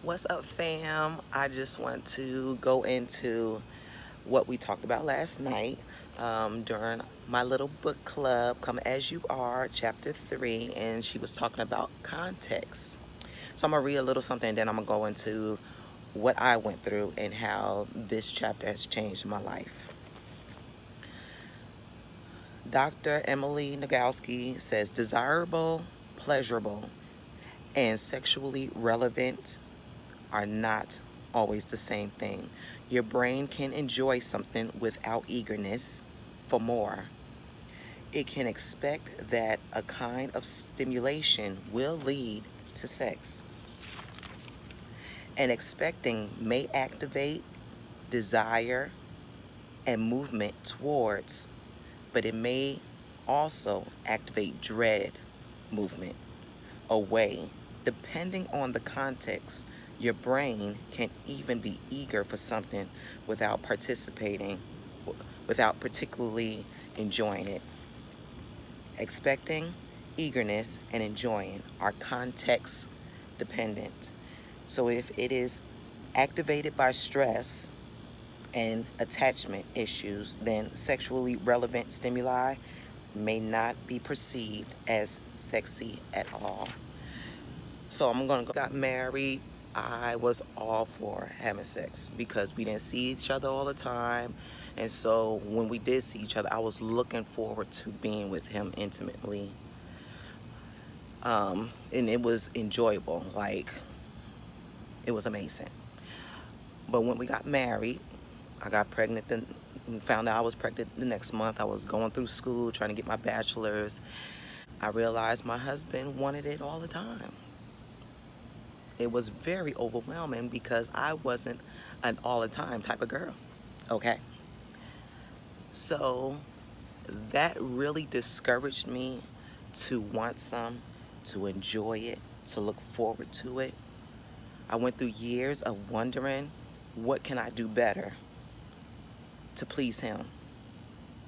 What's up, fam? I just want to go into what we talked about last night during my little book club, Come As You Are, chapter 3, and she was talking about context. So I'm going to read a little something and then I'm going to go into what I went through and how this chapter has changed my life. Dr. Emily Nagoski says desirable, pleasurable, and sexually relevant are not always the same thing. Your brain can enjoy something without eagerness for more. It can expect that a kind of stimulation will lead to sex. And expecting may activate desire and movement towards, but it may also activate dread, movement away. Depending on the context, your brain can even be eager for something without participating, without particularly enjoying it. Expecting, eagerness, and enjoying are context dependent. So if it is activated by stress and attachment issues, then sexually relevant stimuli may not be perceived as sexy at all. So I'm gonna go. Got married. I was all for having sex because we didn't see each other all the time. And so when we did see each other, I was looking forward to being with him intimately. And it was enjoyable. Like, it was amazing. But when we got married, I got pregnant and found out I was pregnant the next month. I was going through school trying to get my bachelor's. I realized my husband wanted it all the time. It was very overwhelming because I wasn't an all the time type of girl. Okay. So that really discouraged me to want some, to enjoy it, to look forward to it. I went through years of wondering, what can I do better to please him?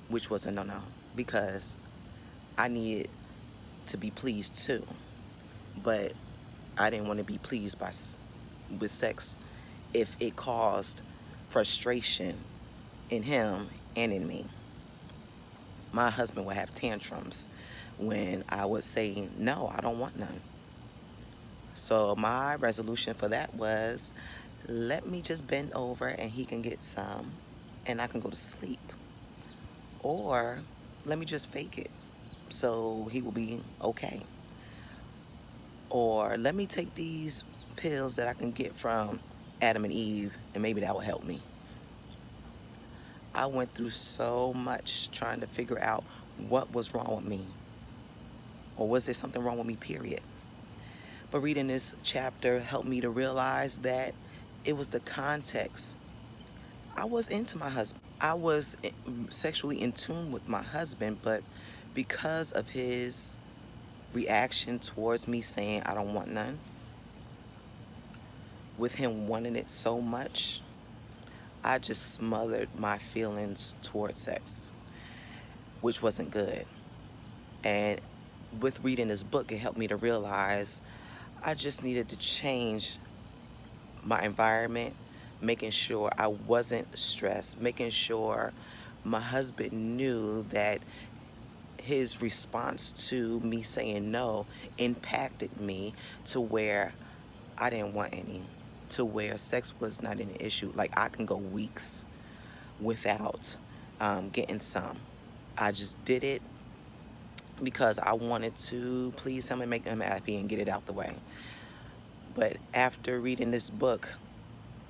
Which was a no-no because I needed to be pleased too. But I didn't want to be pleased with sex if it caused frustration in him and in me. My husband would have tantrums when I would say, no, I don't want none. So my resolution for that was, let me just bend over and he can get some and I can go to sleep. Or let me just fake it so he will be okay. Or let me take these pills that I can get from Adam and Eve and maybe that will help me. I went through so much trying to figure out what was wrong with me. Or was there something wrong with me, period? But reading this chapter helped me to realize that it was the context. I was into my husband. I was sexually in tune with my husband, but because of his reaction towards me saying I don't want none, with him wanting it so much, I just smothered my feelings towards sex, which wasn't good. And with reading this book, it helped me to realize I just needed to change my environment, making sure I wasn't stressed, making sure my husband knew that his response to me saying no impacted me to where I didn't want any, to where sex was not an issue. Like, I can go weeks without getting some. I just did it because I wanted to please him and make him happy and get it out the way. But after reading this book,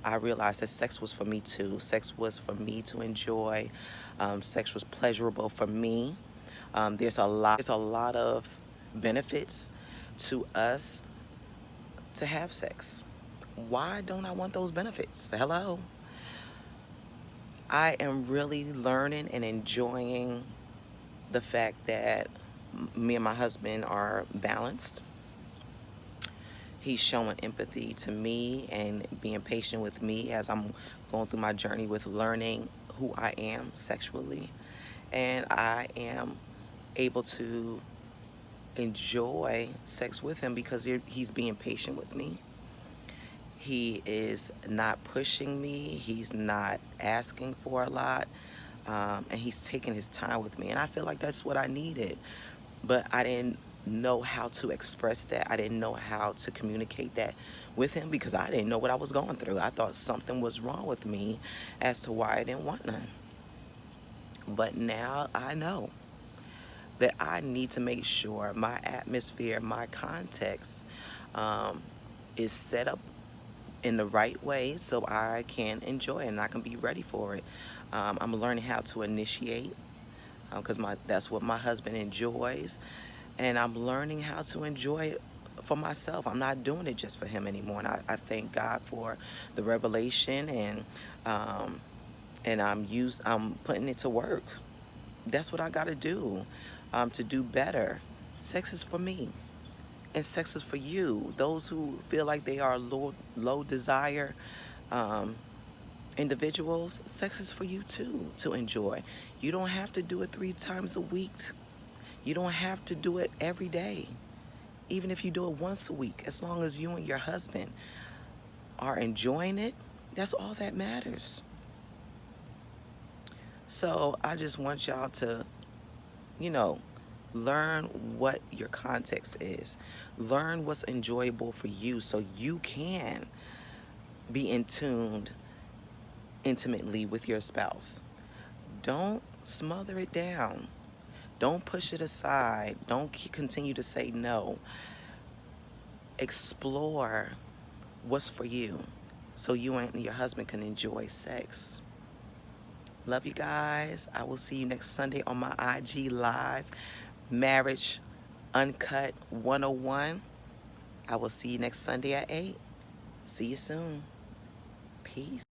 I realized that sex was for me too. Sex was for me to enjoy. Sex was pleasurable for me. There's a lot of benefits to us to have sex. Why don't I want those benefits? Hello. I am really learning and enjoying the fact that me and my husband are balanced. He's showing empathy to me and being patient with me as I'm going through my journey with learning who I am sexually. And I am able to enjoy sex with him because he's being patient with me. He is not pushing me. He's not asking for a lot. And he's taking his time with me. And I feel like that's what I needed. But I didn't know how to express that. I didn't know how to communicate that with him because I didn't know what I was going through. I thought something was wrong with me as to why I didn't want none. But now I know that I need to make sure my atmosphere, my context um, is set up in the right way so I can enjoy it and I can be ready for it. I'm learning how to initiate because that's what my husband enjoys, and I'm learning how to enjoy it for myself. I'm not doing it just for him anymore, and I thank God for the revelation, um, and I'm putting it to work. That's what I got to do better. Sex is for me, and sex is for you. Those who feel like they are low desire um, individuals, sex is for you too to enjoy. You don't have to do it 3 times a week. You don't have to do it every day. Even if you do it once a week, as long as you and your husband are enjoying it, that's all that matters. So I just want y'all to, you know, learn what your context is. Learn what's enjoyable for you so you can be in tuned intimately with your spouse. Don't smother it down. Don't push it aside. Don't continue to say no. Explore what's for you so you and your husband can enjoy sex. Love you guys. I will see you next Sunday on my IG Live, Marriage Uncut 101. I will see you next Sunday at 8. See you soon. Peace.